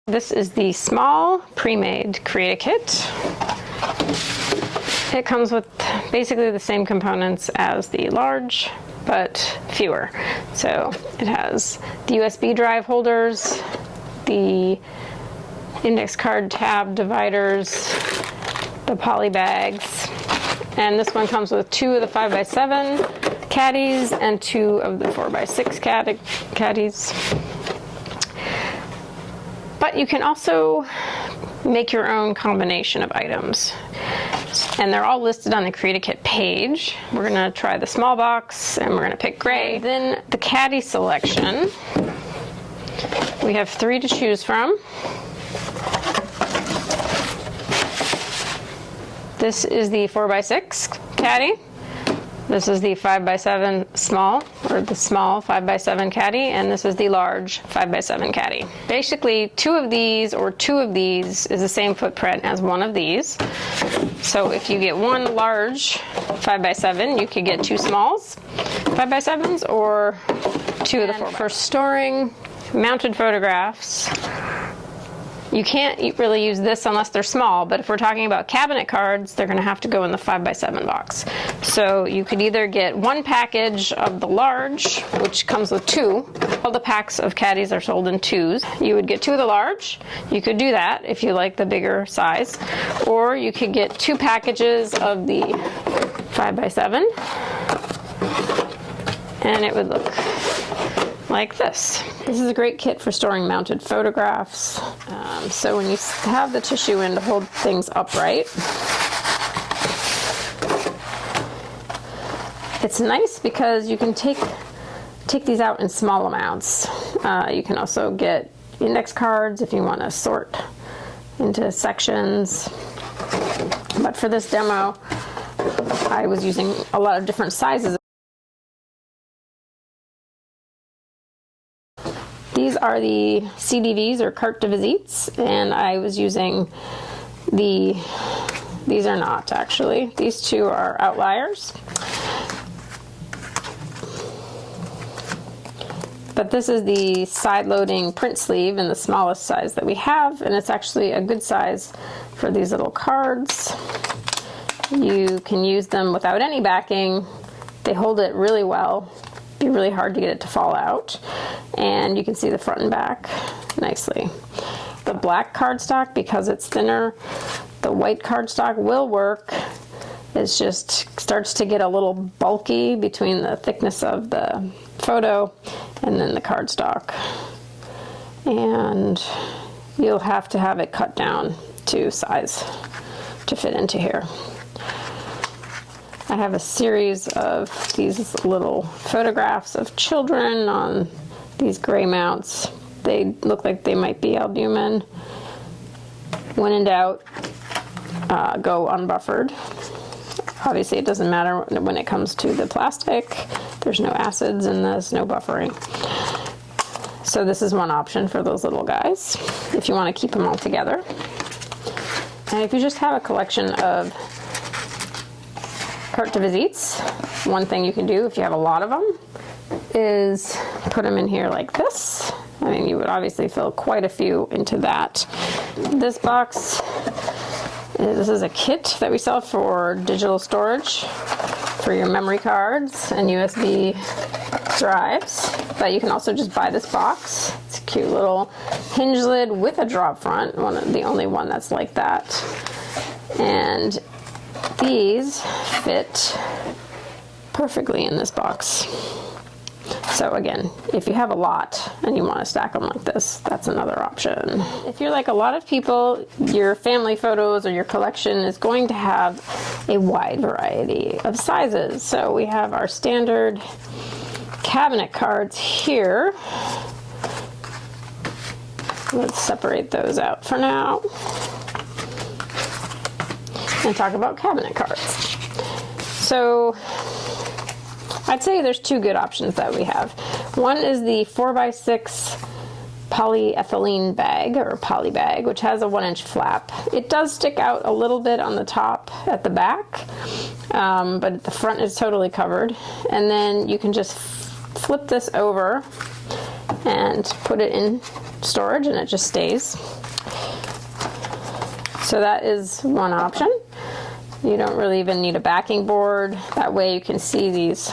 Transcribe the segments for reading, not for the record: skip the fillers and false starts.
This is the small pre-made Create kit. It comes with basically the same components as the large, but fewer. So it has the USB drive holders, the index card tab dividers, the poly bags, and this one comes with 2 of the 5x7 caddies and 2 of the 4x6 caddies. But you can also make your own combination of items. And they're all listed on the Create a Kit page. We're gonna try the small box and we're gonna pick gray. Then the caddy selection. We have 3 to choose from. This is the 4x6 caddy. This is the 5x7 small, or the small 5x7 caddy, and this is the large 5x7 caddy. Basically, 2 of these or 2 of these is the same footprint as 1 of these. So if you get 1 large 5x7, you could get 2 smalls 5x7s or 2 of the 4x. For storing mounted photographs, you can't really use this unless they're small, but if we're talking about cabinet cards, they're gonna have to go in the 5x7 box. So you could either get 1 package of the large, which comes with 2. All the packs of caddies are sold in 2s. You would get 2 of the large. You could do that if you like the bigger size. Or you could get 2 packages of the 5x7. And it would look like this. This is a great kit for storing mounted photographs. So when you have the tissue in to hold things upright, it's nice because you can take these out in small amounts. You can also get index cards if you want to sort into sections. But for this demo, I was using a lot of different sizes. These are the CDVs, or Cartes-de-Visites, and I was using these are not actually. These 2 are outliers. But this is the side-loading print sleeve in the smallest size that we have, and it's actually a good size for these little cards. You can use them without any backing. They hold it really well. Be really hard to get it to fall out, and you can see the front and back nicely. The black cardstock, because it's thinner, the white cardstock will work. It just starts to get a little bulky between the thickness of the photo and then the cardstock, and you'll have to have it cut down to size to fit into here. I have a series of these little photographs of children on these gray mounts. They look like they might be albumin. When in doubt, go unbuffered. Obviously it doesn't matter when it comes to the plastic. There's no acids in this, no buffering. So this is one option for those little guys, if you want to keep them all together. And if you just have a collection of Cartes-de-Visites, one thing you can do if you have a lot of them is put them in here like this. I mean, you would obviously fill quite a few into that. This box, this is a kit that we sell for digital storage for your memory cards and USB drives, but you can also just buy this box. It's a cute little hinge lid with a drop front, the only one that's like that. And these fit perfectly in this box. So again, if you have a lot and you want to stack them like this, that's another option. If you're like a lot of people, your family photos or your collection is going to have a wide variety of sizes. So we have our standard cabinet cards here. Let's separate those out for now and talk about cabinet cards. So I'd say there's 2 good options that we have. One is the 4x6 polyethylene bag, or poly bag, which has a 1-inch flap. It does stick out a little bit on the top at the back, but the front is totally covered. And then you can just flip this over and put it in storage and it just stays. So that is one option. You don't really even need a backing board. That way you can see these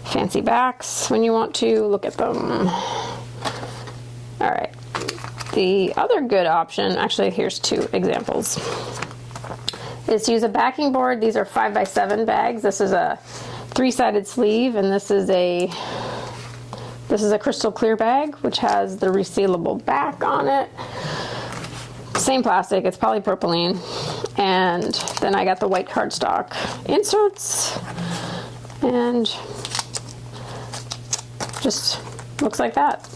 fancy backs when you want to look at them. All right. The other good option, actually here's two examples, is to use a backing board. These are 5x7 bags. This is a 3-sided sleeve, and this is a crystal clear bag, which has the resealable back on it. Same plastic, it's polypropylene. And then I got the white cardstock inserts, and just looks like that.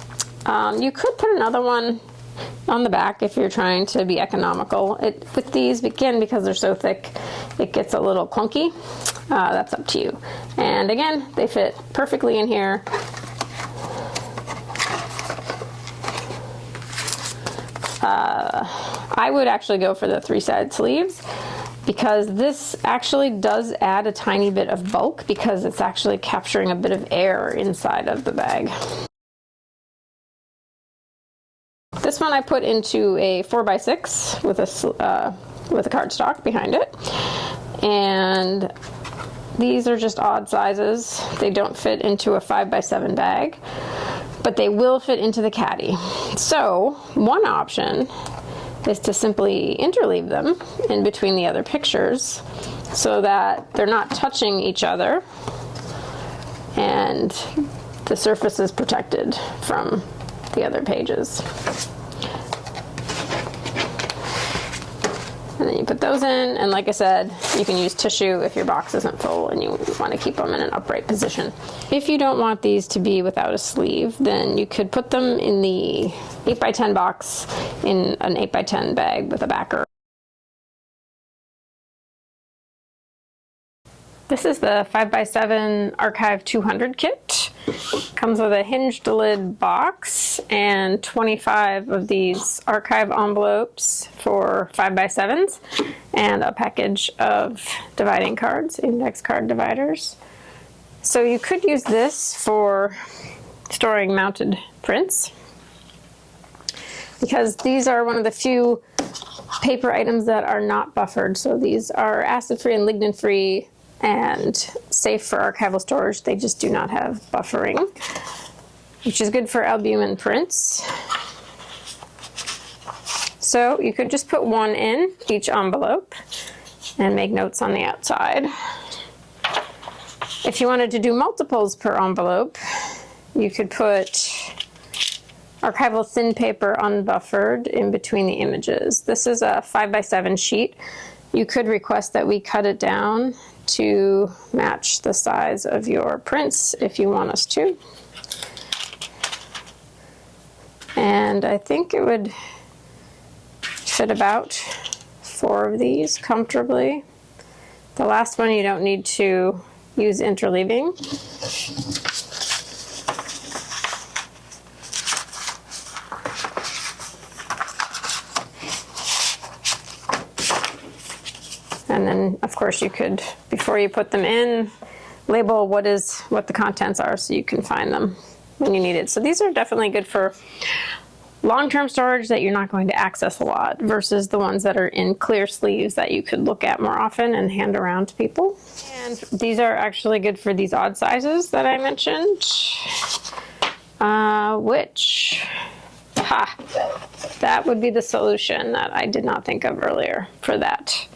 You could put another one on the back if you're trying to be economical. With these, again, because they're so thick, it gets a little clunky. That's up to you. And again, they fit perfectly in here. I would actually go for the 3-sided sleeves, because this actually does add a tiny bit of bulk because it's actually capturing a bit of air inside of the bag. This one I put into a 4x6 with a cardstock behind it, and these are just odd sizes. They don't fit into a 5x7 bag, but they will fit into the caddy. So one option is to simply interleave them in between the other pictures so that they're not touching each other and the surface is protected from the other pages. And then you put those in, and like I said, you can use tissue if your box isn't full and you want to keep them in an upright position. If you don't want these to be without a sleeve, then you could put them in the 8x10 box in an 8x10 bag with a backer. This is the 5x7 Archive 200 kit. Comes with a hinged lid box and 25 of these archive envelopes for 5x7s and a package of dividing cards, index card dividers. So you could use this for storing mounted prints, because these are one of the few paper items that are not buffered. So these are acid-free and lignin-free and safe for archival storage. They just do not have buffering, which is good for albumin prints. So you could just put one in each envelope and make notes on the outside. If you wanted to do multiples per envelope, you could put archival thin paper unbuffered in between the images. This is a 5x7 sheet. You could request that we cut it down to match the size of your prints if you want us to. And I think it would fit about 4 of these comfortably. The last one you don't need to use interleaving. And then, of course, you could, before you put them in, label what the contents are so you can find them when you need it. So these are definitely good for long-term storage that you're not going to access a lot, versus the ones that are in clear sleeves that you could look at more often and hand around to people. And these are actually good for these odd sizes that I mentioned, that would be the solution that I did not think of earlier for that.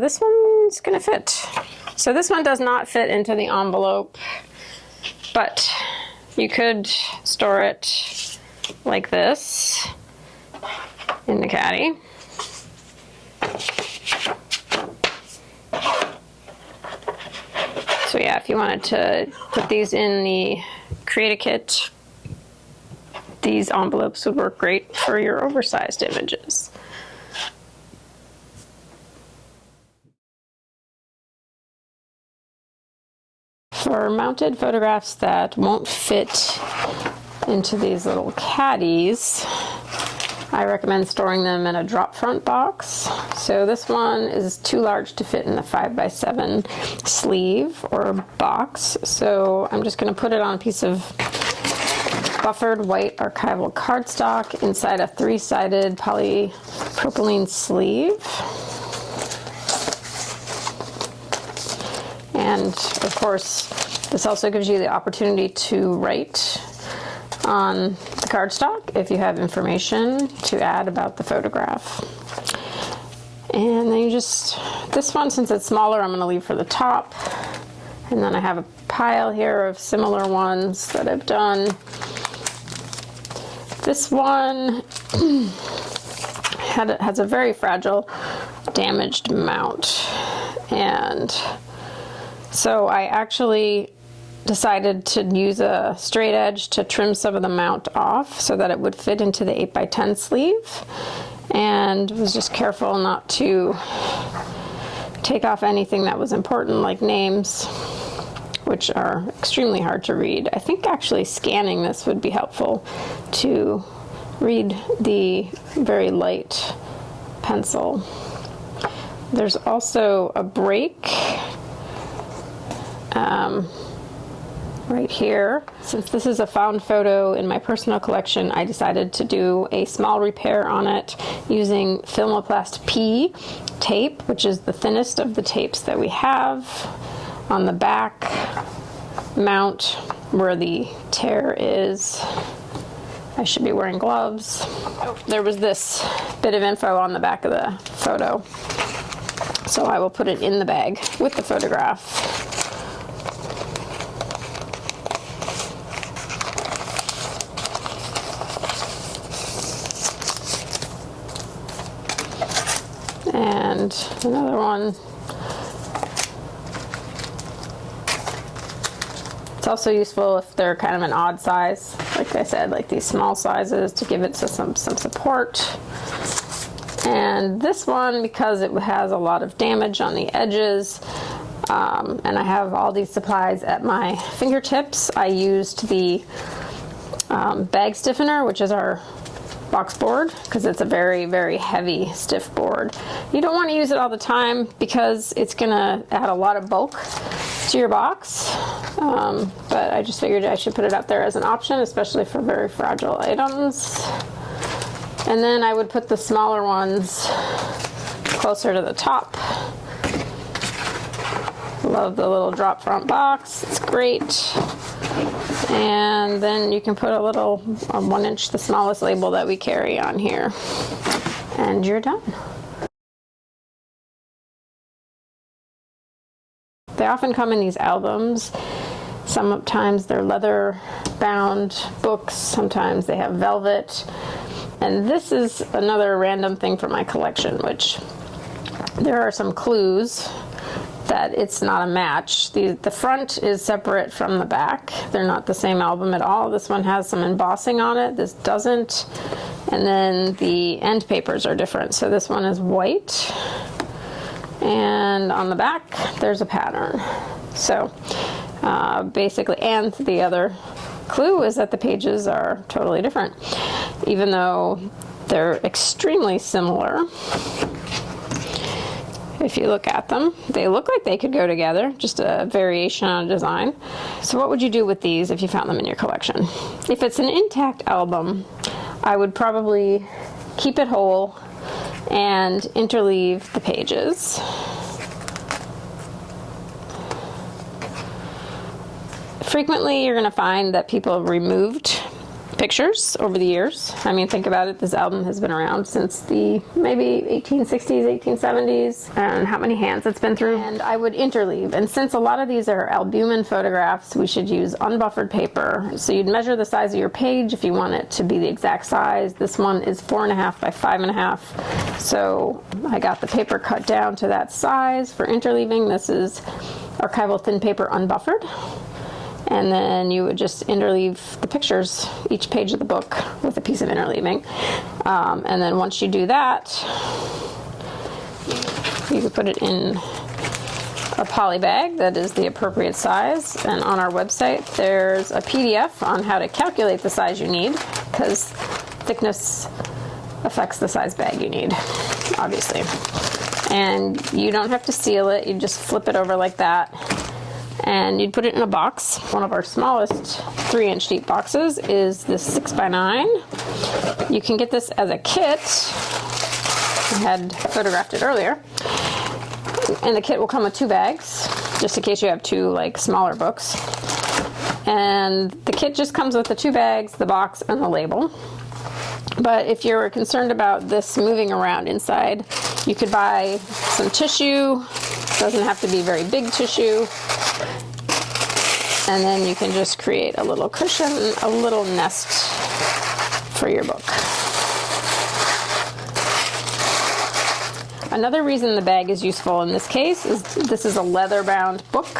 This one's gonna fit. So this one does not fit into the envelope, but you could store it like this in the caddy. So yeah, if you wanted to put these in the Create-A-Kit, these envelopes would work great for your oversized images. For mounted photographs that won't fit into these little caddies, I recommend storing them in a drop front box. So this one is too large to fit in the 5x7 sleeve or box. So I'm just going to put it on a piece of buffered white archival cardstock inside a 3-sided polypropylene sleeve. And of course, this also gives you the opportunity to write on the cardstock if you have information to add about the photograph. And then you just, this one, since it's smaller, I'm going to leave for the top. And then I have a pile here of similar ones that I've done. This one has a very fragile, damaged mount. And so I actually decided to use a straight edge to trim some of the mount off so that it would fit into the 8x10 sleeve, and was just careful not to take off anything that was important, like names, which are extremely hard to read. I think actually scanning this would be helpful to read the very light pencil. There's also a break right here. Since this is a found photo in my personal collection, I decided to do a small repair on it using Filmoplast P tape, which is the thinnest of the tapes that we have. On the back mount where the tear is, I should be wearing gloves. Oh, there was this bit of info on the back of the photo, so I will put it in the bag with the photograph. And another one. It's also useful if they're kind of an odd size, like I said, like these small sizes, to give it some support. And this one, because it has a lot of damage on the edges, and I have all these supplies at my fingertips, I used the bag stiffener, which is our box board, because it's a very, very heavy, stiff board. You don't want to use it all the time because it's going to add a lot of bulk to your box, but I just figured I should put it out there as an option, especially for very fragile items. And then I would put the smaller ones closer to the top. Love the little drop front box, it's great. And then you can put a little 1 inch, the smallest label that we carry, on here, and you're done. They often come in these albums. Sometimes they're leather bound books, sometimes they have velvet. And this is another random thing from my collection, which there are some clues that it's not a match. The front is separate from the back. They're not the same album at all. This one has some embossing on it, this doesn't. And then the end papers are different. So this one is white, and on the back there's a pattern. So basically, and the other clue is that the pages are totally different. Even though they're extremely similar, if you look at them, they look like they could go together, just a variation on a design. So what would you do with these if you found them in your collection? If it's an intact album, I would probably keep it whole and interleave the pages. Frequently, you're going to find that people have removed pictures over the years. I mean, think about it. This album has been around since the maybe 1860s, 1870s, and how many hands it's been through. And I would interleave. And since a lot of these are albumin photographs, we should use unbuffered paper. So you'd measure the size of your page if you want it to be the exact size. This one is 4.5 by 5.5. So I got the paper cut down to that size for interleaving. This is archival thin paper unbuffered. And then you would just interleave the pictures, each page of the book, with a piece of interleaving. And then once you do that, you could put it in a poly bag that is the appropriate size. And on our website, there's a PDF on how to calculate the size you need, because thickness affects the size bag you need, obviously. And you don't have to seal it, you just flip it over like that. And you'd put it in a box. One of our smallest 3-inch deep boxes is this 6x9. You can get this as a kit. I had photographed it earlier. And the kit will come with 2 bags, just in case you have 2 like smaller books. And the kit just comes with the 2 bags, the box, and the label. But if you're concerned about this moving around inside, you could buy some tissue. It doesn't have to be very big tissue. And then you can just create a little cushion, a little nest for your book. Another reason the bag is useful in this case is this is a leather-bound book,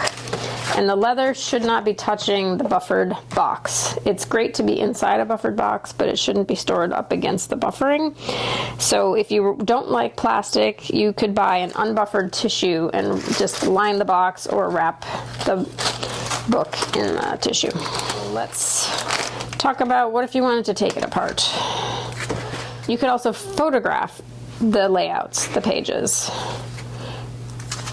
and the leather should not be touching the buffered box. It's great to be inside a buffered box, but it shouldn't be stored up against the buffering. So if you don't like plastic, you could buy an unbuffered tissue and just line the box or wrap the book in tissue. Let's talk about what if you wanted to take it apart. You could also photograph the layouts, the pages,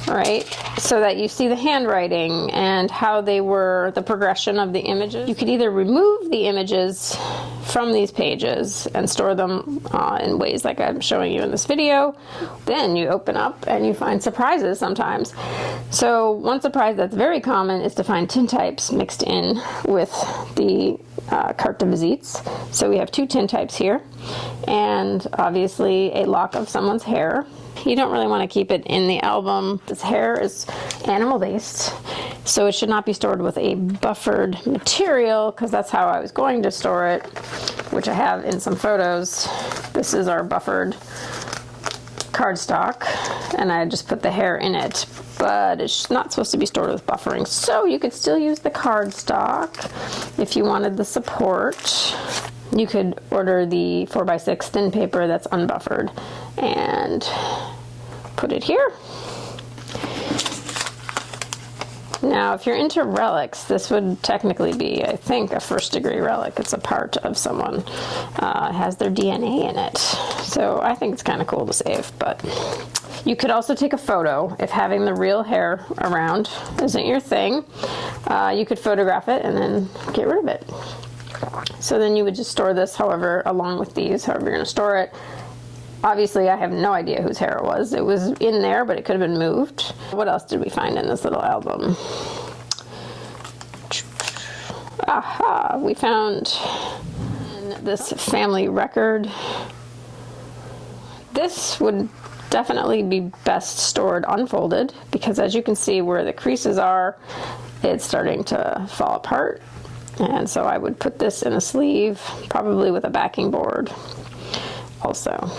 right? So that you see the handwriting and how they were, the progression of the images. You could either remove the images from these pages and store them in ways like I'm showing you in this video. Then you open up and you find surprises sometimes. So one surprise that's very common is to find tintypes mixed in with the Cartes-de-Visites. So we have 2 tintypes here, and obviously a lock of someone's hair. You don't really want to keep it in the album. This hair is animal based, so it should not be stored with a buffered material, because that's how I was going to store it, which I have in some photos. This is our buffered cardstock, and I just put the hair in it, but it's not supposed to be stored with buffering. So you could still use the cardstock if you wanted the support. You could order the 4x6 thin paper that's unbuffered and put it here. Now, if you're into relics, this would technically be, I think, a first-degree relic. It's a part of someone. It has their DNA in it. So I think it's kind of cool to save, but you could also take a photo if having the real hair around isn't your thing. You could photograph it and then get rid of it. So then you would just store this however, along with these, however you're going to store it. Obviously, I have no idea whose hair it was. It was in there, but it could have been moved. What else did we find in this little album? Aha! We found this family record. This would definitely be best stored unfolded, because as you can see where the creases are, it's starting to fall apart. And so I would put this in a sleeve, probably with a backing board also.